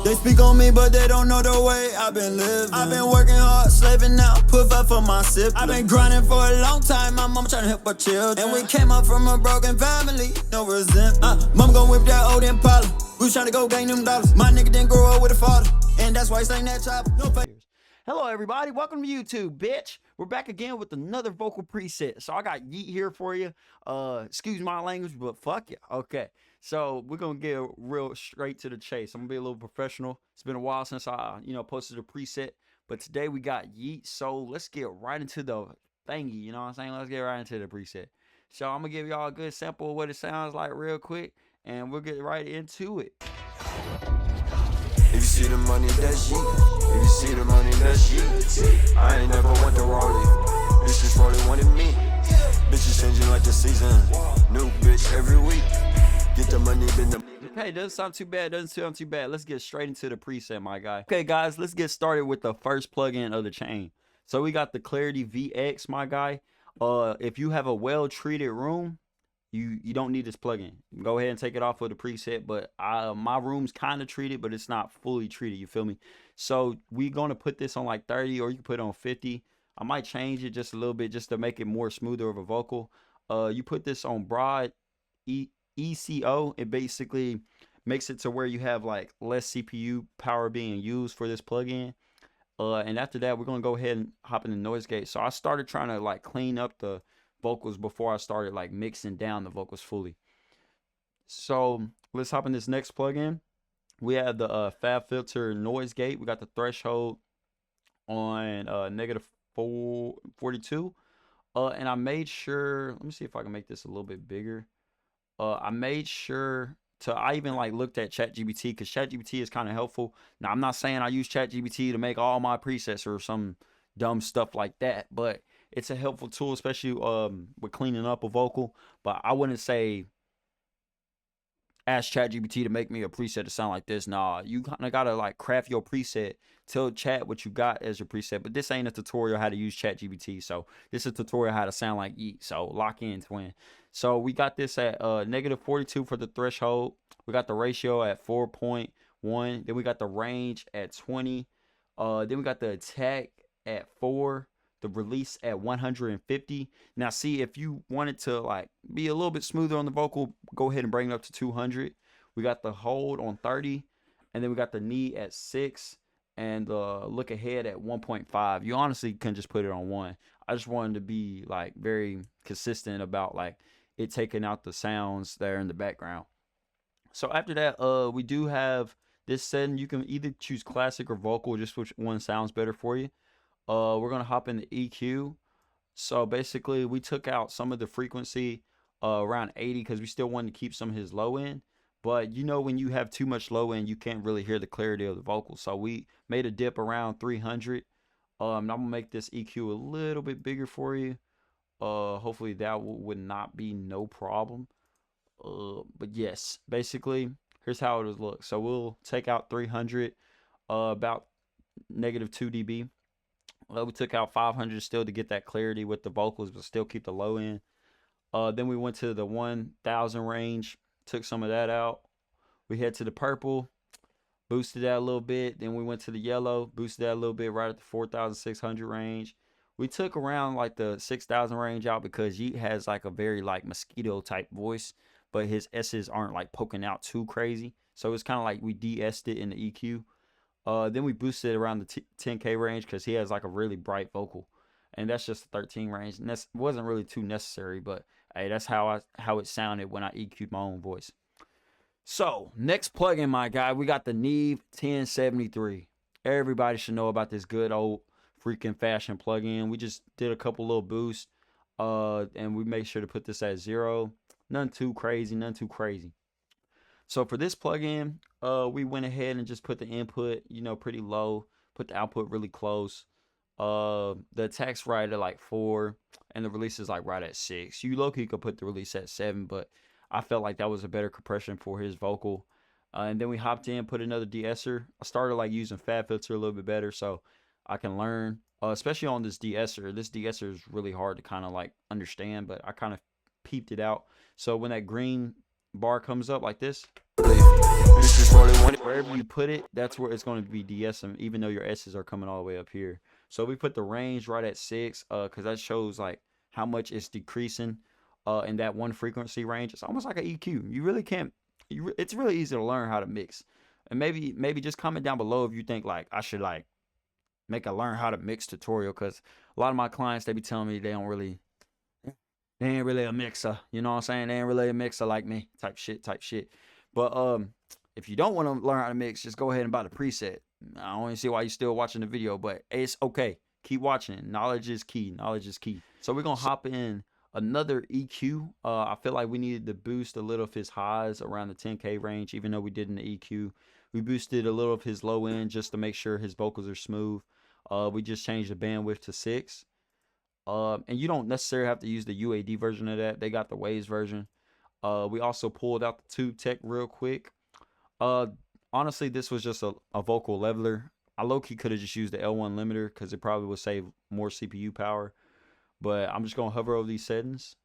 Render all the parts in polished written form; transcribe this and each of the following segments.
They speak on me, but they don't know the way I've been living. I've been working hard, slaving out, put up for my siblings. I've been grinding for a long time, my mama trying to help her children. And we came up from a broken family, no resentment. Mama gon' whip that old Impala. We was trying to go gain them dollars. My nigga didn't grow up with a father, and that's why he sang that chopper. No Hello everybody, welcome to YouTube, bitch. We're back again with another vocal preset. So I got Yeat here for you. Excuse my language, but fuck you. Okay, so we're gonna get real straight to the chase. I'm gonna be a little professional. It's been a while since I, posted a preset, but today we got Yeat. So let's get right into the thingy. You know what I'm saying? Let's get right into the preset. So I'm gonna give y'all a good sample of what it sounds like real quick, and we'll get right into it. If you see the money, that's Yeat. If you see the money, that's Yeat. I ain't never want the rollie. Bitches rolling wanted me. Bitches changing like the season. New bitch every week. Get the money, been the. Okay, doesn't sound too bad. Doesn't sound too bad. Let's get straight into the preset, my guy. Okay, guys, let's get started with the first plugin of the chain. So we got the Clarity VX, my guy. If you have a well-treated room, you don't need this plugin. Go ahead and take it off of the preset, but my room's kind of treated, but it's not fully treated, you feel me? So we're gonna put this on like 30, or you can put it on 50. I might change it just a little bit just to make it more smoother of a vocal. You put this on broad ECO, it basically makes it to where you have like less CPU power being used for this plugin. And after that, we're gonna go ahead and hop in the noise gate. So I started trying to like clean up the vocals before I started like mixing down the vocals fully. So let's hop in this next plugin. We have the Fab Filter noise gate. We got the threshold on -42. And I made sure, let me see if I can make this a little bit bigger. I made sure to, I even like looked at ChatGPT, because ChatGPT is kind of helpful. Now I'm not saying I use ChatGPT to make all my presets or some dumb stuff like that, but it's a helpful tool, especially with cleaning up a vocal. But I wouldn't say ask ChatGPT to make me a preset to sound like this. Nah, you kind of gotta like craft your preset. Tell Chat what you got as your preset. But this ain't a tutorial how to use ChatGPT. So this is a tutorial how to sound like Yeat. So lock in, twin. So we got this at -42 for the threshold. We got the ratio at 4.1. Then we got the range at 20. Then we got the attack at 4. The release at 150. Now see, if you wanted to like be a little bit smoother on the vocal, go ahead and bring it up to 200. We got the hold on 30, and then we got the knee at 6, and the look ahead at 1.5. You honestly can just put it on 1. I just wanted to be like very consistent about like it taking out the sounds there in the background. So after that, we do have this setting. You can either choose classic or vocal, just which one sounds better for you. We're gonna hop into EQ. So basically we took out some of the frequency around 80, because we still wanted to keep some of his low end. But when you have too much low end, you can't really hear the clarity of the vocal. So we made a dip around 300. I'm gonna make this EQ a little bit bigger for you. Hopefully that would not be no problem. But yes, basically here's how it would look. So we'll take out 300, about -2 dB. We took out 500 still to get that clarity with the vocals, but still keep the low end. Then we went to the 1000 range, took some of that out. We head to the purple, boosted that a little bit. Then we went to the yellow, boosted that a little bit right at the 4600 range. We took around like the 6000 range out, because Yeat has like a very like mosquito type voice, but his S's aren't like poking out too crazy. So it's kind of like we de-essed it in the EQ. Then we boosted it around the 10K range, because he has like a really bright vocal, and that's just 13 range, and that wasn't really too necessary, but hey, that's how it sounded when I EQ'd my own voice. So next plugin, my guy, we got the Neve 1073. Everybody should know about this good old freaking fashion plugin. We just did a couple little boosts, and we made sure to put this at 0. Nothing too crazy. So for this plugin, we went ahead and just put the input, pretty low, put the output really close. The attack's right at like 4, and the release is like right at 6. You low-key could put the release at 7, but I felt like that was a better compression for his vocal. And then we hopped in, put another de-esser. I started like using Fab Filter a little bit better, so I can learn, especially on this de-esser. This de-esser is really hard to kind of like understand, but I kind of peeped it out. So when that green bar comes up like this, Bitches rolling one. Wherever you put it, that's where it's going to be de-essing, even though your S's are coming all the way up here. So we put the range right at 6, because that shows like how much it's decreasing in that one frequency range. It's almost like an EQ. You really can't. It's really easy to learn how to mix. And maybe just comment down below if you think like I should like make a learn how to mix tutorial, because a lot of my clients, they be telling me they ain't really a mixer. You know what I'm saying? They ain't really a mixer like me. Type shit. But if you don't want to learn how to mix, just go ahead and buy the preset. I don't even see why you're still watching the video, but it's okay. Keep watching. Knowledge is key. So we're gonna hop in another EQ. I feel like we needed to boost a little of his highs around the 10K range, even though we did in the EQ. We boosted a little of his low end just to make sure his vocals are smooth. We just changed the bandwidth to 6. And you don't necessarily have to use the UAD version of that. They got the Waves version. We also pulled out the Tube Tech real quick. Honestly, this was just a vocal leveler. I low-key could have just used the L1 limiter because it probably would save more CPU power. But I'm just going to hover over these settings.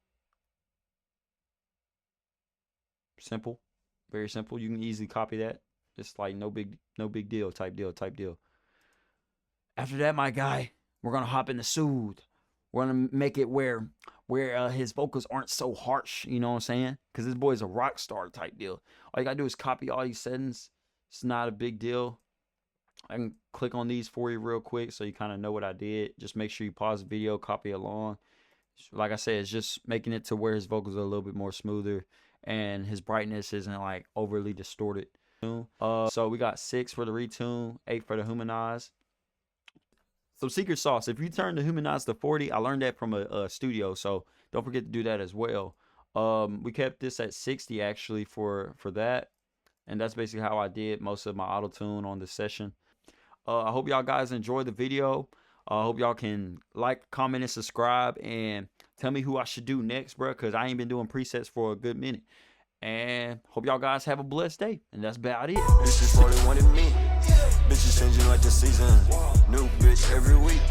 Simple. Very simple. You can easily copy that. It's like no big deal type deal. After that, my guy, we're going to hop into Soothe. We're going to make it where his vocals aren't so harsh, you know what I'm saying? Because this boy's a rock star type deal. All you got to do is copy all these settings. It's not a big deal. I can click on these for you real quick so you kind of know what I did. Just make sure you pause the video, copy along. Like I said, it's just making it to where his vocals are a little bit more smoother and his brightness isn't like overly distorted. So we got 6 for the retune, 8 for the humanize. Some secret sauce. If you turn the humanize to 40, I learned that from a studio, so don't forget to do that as well. We kept this at 60 actually for that, and that's basically how I did most of my auto tune on this session. I hope y'all guys enjoyed the video. I hope y'all can like, comment, and subscribe, and tell me who I should do next, bro, because I ain't been doing presets for a good minute. And hope y'all guys have a blessed day, and that's about it. Bitches rolling one in me. Bitches changing like the season. New bitch every week.